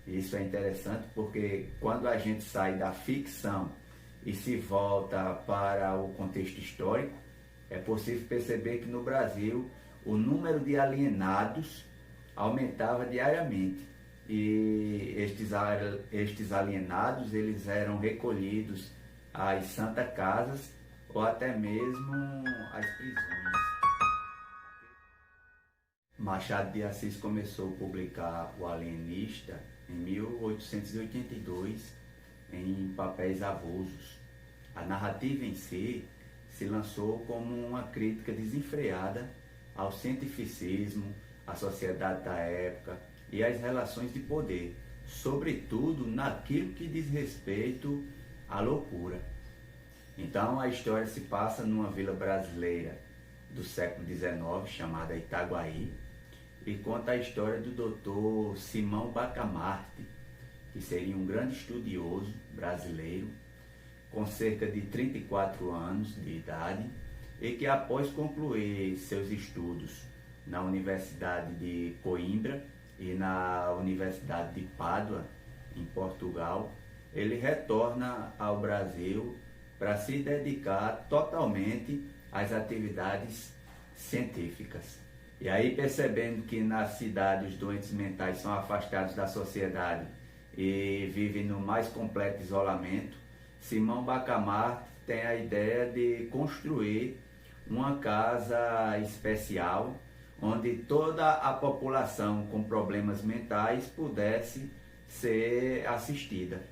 Isso é interessante porque quando a gente sai da ficção e se volta para o contexto histórico, é possível perceber que no Brasil o número de alienados aumentava diariamente. E estes alienados eles eram recolhidos às santas casas ou até mesmo às prisões. Machado de Assis começou a publicar O Alienista em 1882 em papéis avulsos. A narrativa em si se lançou como uma crítica desenfreada ao cientificismo, à sociedade da época e às relações de poder, sobretudo naquilo que diz respeito à loucura. Então a história se passa numa vila brasileira do século XIX chamada Itaguaí e conta a história do Dr. Simão Bacamarte, que seria um grande estudioso brasileiro com cerca de 34 anos de idade e que após concluir seus estudos na Universidade de Coimbra e na Universidade de Pádua, em Portugal, ele retorna ao Brasil para se dedicar totalmente às atividades científicas. E aí, percebendo que na cidade os doentes mentais são afastados da sociedade e vivem no mais completo isolamento, Simão Bacamarte tem a ideia de construir uma casa especial onde toda a população com problemas mentais pudesse ser assistida.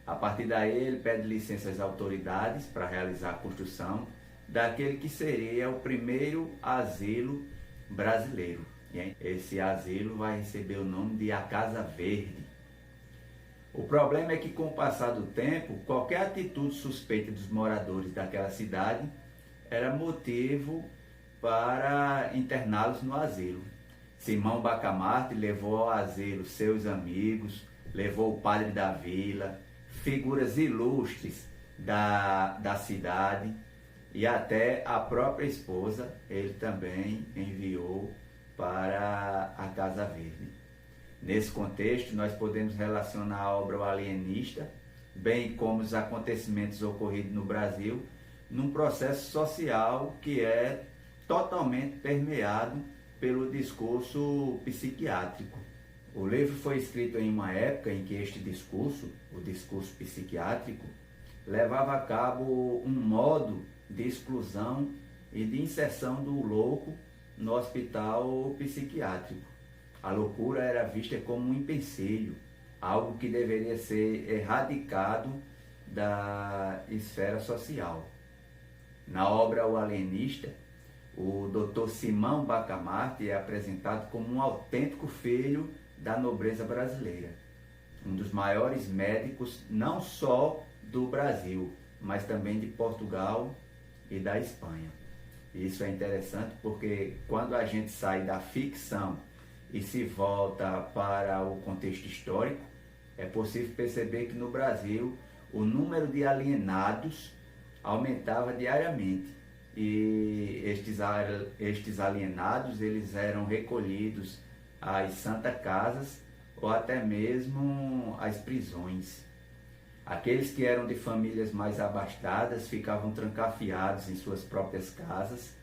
A partir daí ele pede licença às autoridades para realizar a construção daquele que seria o primeiro asilo brasileiro. E esse asilo vai receber o nome de A Casa Verde. O problema é que com o passar do tempo, qualquer atitude suspeita dos moradores daquela cidade era motivo para interná-los no asilo. Simão Bacamarte levou ao asilo seus amigos, levou o padre da vila, figuras ilustres da cidade e até a própria esposa ele também enviou para a Casa Verde. Nesse contexto, nós podemos relacionar a obra O Alienista, bem como os acontecimentos ocorridos no Brasil, num processo social que é totalmente permeado pelo discurso psiquiátrico. O livro foi escrito em uma época em que este discurso, o discurso psiquiátrico, levava a cabo um modo de exclusão e de inserção do louco no hospital psiquiátrico. A loucura era vista como um empecilho, algo que deveria ser erradicado da esfera social. Na obra O Alienista, o Dr. Simão Bacamarte é apresentado como um autêntico filho da nobreza brasileira, um dos maiores médicos não só do Brasil, mas também de Portugal e da Espanha. Isso é interessante porque quando a gente sai da ficção e se volta para o contexto histórico, é possível perceber que no Brasil o número de alienados aumentava diariamente e estes alienados eles eram recolhidos às santas casas ou até mesmo às prisões. Aqueles que eram de famílias mais abastadas ficavam trancafiados em suas próprias casas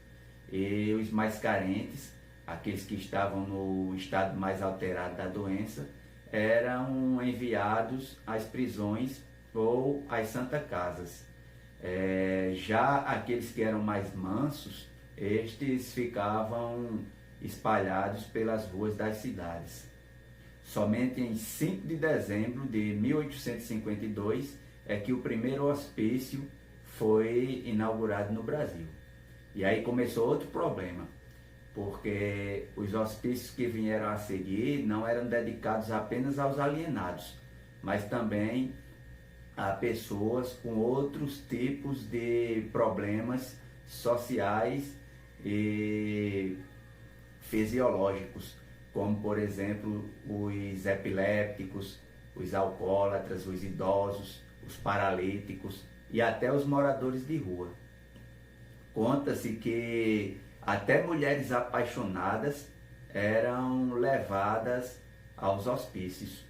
e os mais carentes, aqueles que estavam no estado mais alterado da doença, eram enviados às prisões ou às santas casas. Já aqueles que eram mais mansos, estes ficavam espalhados pelas ruas das cidades. Somente em 5 de dezembro de 1852 é que o primeiro hospício foi inaugurado no Brasil. E aí começou outro problema, porque os hospícios que vieram a seguir não eram dedicados apenas aos alienados, mas também a pessoas com outros tipos de problemas sociais e fisiológicos, como por exemplo os epilépticos, os alcoólatras, os idosos, os paralíticos e até os moradores de rua. Conta-se que até mulheres apaixonadas eram levadas aos hospícios.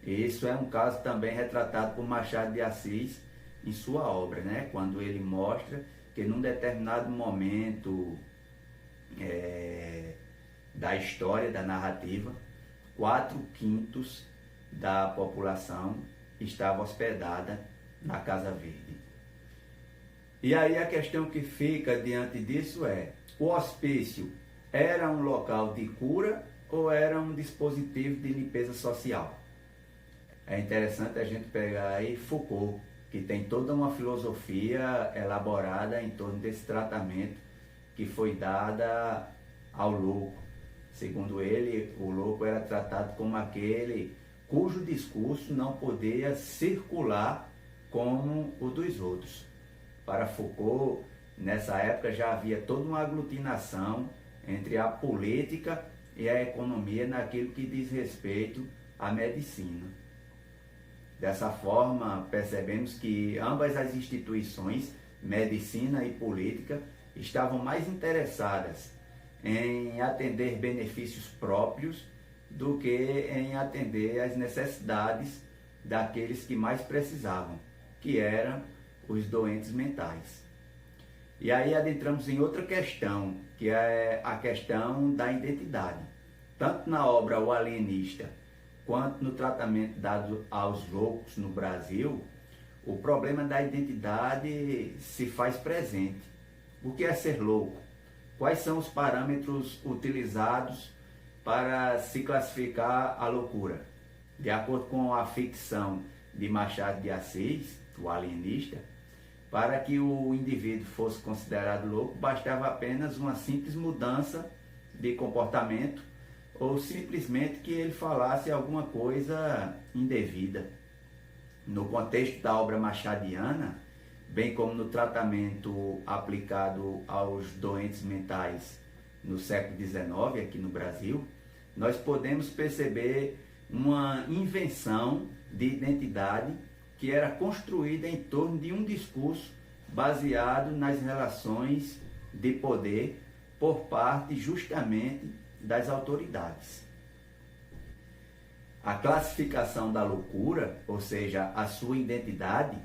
Isso é um caso também retratado por Machado de Assis em sua obra, né? Quando ele mostra que num determinado momento da história, da narrativa, 4/5 da população estava hospedada na Casa Verde. E aí a questão que fica diante disso é: o hospício era um local de cura ou era um dispositivo de limpeza social? É interessante a gente pegar aí Foucault, que tem toda uma filosofia elaborada em torno desse tratamento que foi dada ao louco. Segundo ele, o louco era tratado como aquele cujo discurso não podia circular como o dos outros. Para Foucault, nessa época já havia toda uma aglutinação entre a política e a economia naquilo que diz respeito à medicina. Dessa forma, percebemos que ambas as instituições, medicina e política, estavam mais interessadas em atender benefícios próprios do que em atender às necessidades daqueles que mais precisavam, que eram os doentes mentais. E aí adentramos em outra questão, que é a questão da identidade. Tanto na obra O Alienista, quanto no tratamento dado aos loucos no Brasil, o problema da identidade se faz presente. O que é ser louco? Quais são os parâmetros utilizados para se classificar a loucura? De acordo com a ficção de Machado de Assis, O Alienista, para que o indivíduo fosse considerado louco, bastava apenas uma simples mudança de comportamento ou simplesmente que ele falasse alguma coisa indevida. No contexto da obra machadiana, bem como no tratamento aplicado aos doentes mentais no século XIX, aqui no Brasil, nós podemos perceber uma invenção de identidade que era construída em torno de um discurso baseado nas relações de poder por parte justamente das autoridades. A classificação da loucura, ou seja, a sua identidade,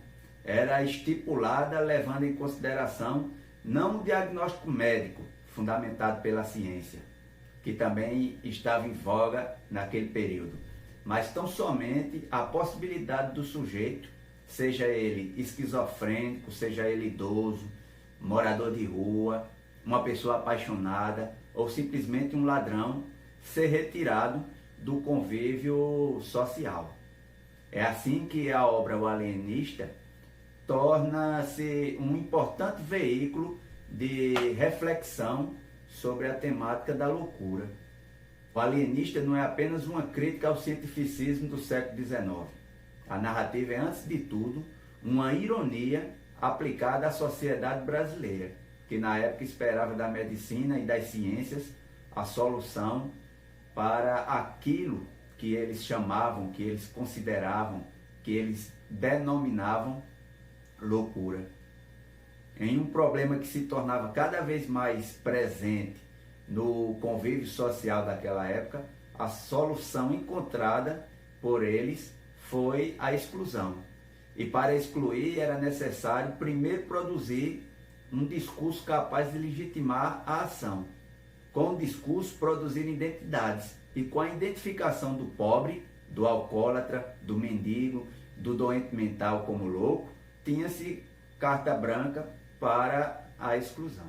era estipulada levando em consideração não o diagnóstico médico fundamentado pela ciência, que também estava em voga naquele período, mas tão somente a possibilidade do sujeito, seja ele esquizofrênico, seja ele idoso, morador de rua, uma pessoa apaixonada ou simplesmente um ladrão, ser retirado do convívio social. É assim que a obra O Alienista torna-se um importante veículo de reflexão sobre a temática da loucura. O Alienista não é apenas uma crítica ao cientificismo do século XIX. A narrativa é, antes de tudo, uma ironia aplicada à sociedade brasileira, que na época esperava da medicina e das ciências a solução para aquilo que eles chamavam, que eles consideravam, que eles denominavam loucura. Em um problema que se tornava cada vez mais presente no convívio social daquela época, a solução encontrada por eles foi a exclusão. E para excluir era necessário primeiro produzir um discurso capaz de legitimar a ação. Com o discurso produzir identidades, e com a identificação do pobre, do alcoólatra, do mendigo, do doente mental como louco, tinha-se carta branca para a exclusão.